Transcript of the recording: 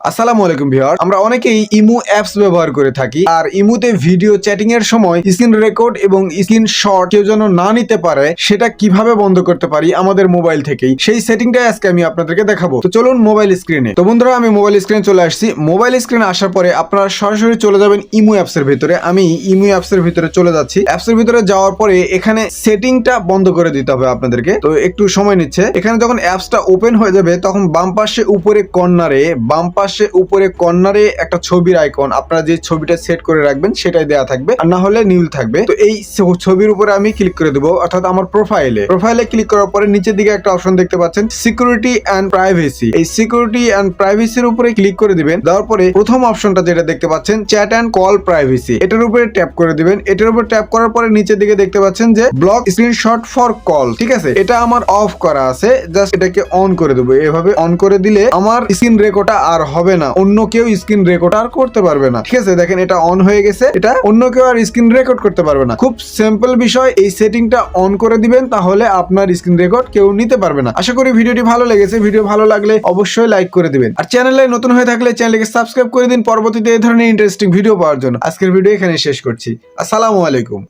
আসসালামু আলাইকুম ভিউয়ার। আমরা অনেকেই ইমো অ্যাপস ব্যবহার করে থাকি, আর ইমোতে ভিডিও চ্যাটিং এর সময় স্ক্রিন রেকর্ড এবং স্ক্রিন শট কেউ যেন না নিতে পারে সেটা কিভাবে বন্ধ করতে পারি আমাদের মোবাইল থেকেই, সেই সেটিংটাই আজকে আমি আপনাদেরকে দেখাবো। তো চলুন মোবাইল স্ক্রিনে। তো বন্ধুরা, আমি মোবাইল স্ক্রিনে চলে আসছি। মোবাইল স্ক্রিনে আসার পরে আপনারা সরাসরি চলে যাবেন ইমো অ্যাপস এর ভিতরে। আমি ইমো অ্যাপস এর ভিতরে চলে যাচ্ছি। অ্যাপস এর ভিতরে যাওয়ার পরে এখানে সেটিংটা বন্ধ করে দিতে হবে আপনাদেরকে, তো একটু সময় নিচ্ছে। এখানে যখন অ্যাপসটা ওপেন হয়ে যাবে তখন বাম পাশে উপরে কর্নারে একটা ছবির আইকন, আপনারা যে ছবিটা সেট করে রাখবেন সেটাই দেওয়া থাকবে, আর না হলে নীল থাকবে। তো এই ছবির উপরে আমি ক্লিক করে দেবো, অর্থাৎ আমার প্রোফাইলে ক্লিক করার পরে নিচের দিকে একটা অপশন দেখতে পাচ্ছেন সিকিউরিটি অ্যান্ড প্রাইভেসি। এই সিকিউরিটি অ্যান্ড প্রাইভেসির উপরে ক্লিক করে দিবেন। দেওয়ার পরে প্রথম অপশনটা যেটা দেখতে পাচ্ছেন চ্যাট অ্যান্ড কল প্রাইভেসি, এটার উপরে ট্যাপ করে দিবেন। এটার উপর ট্যাপ করার পরে নিচের দিকে দেখতে পাচ্ছেন যে ব্লক স্ক্রিনশট ফর কল, ঠিক আছে, এটা আমার অফ করা আছে। জাস্ট এটাকে অন করে দেবো। এভাবে অন করে দিলে আমার স্ক্রিন রেকর্ডটা আর হবে না, অন্য কেউ স্ক্রিন রেকর্ড আর করতে পারবে না। ঠিক আছে, দেখেন এটা অন হয়ে গেছে, এটা অন্য কেউ আর স্ক্রিন রেকর্ড করতে পারবে না। খুব সিম্পল বিষয়, এই সেটিংটা অন করে দিবেন, তাহলে আপনার স্ক্রিন রেকর্ড কেউ নিতে পারবে না। আশা করি ভিডিওটি ভালো লেগেছে। ভিডিও ভালো লাগলে অবশ্যই লাইক করে দিবেন, আর চ্যানেলে নতুন হয়ে থাকলে চ্যানেলকে সাবস্ক্রাইব করে দিন পরবর্তীতে এই ধরনের ইন্টারেস্টিং ভিডিও পাওয়ার জন্য। আজকের ভিডিও এখানে শেষ করছি। আসসালামু আলাইকুম।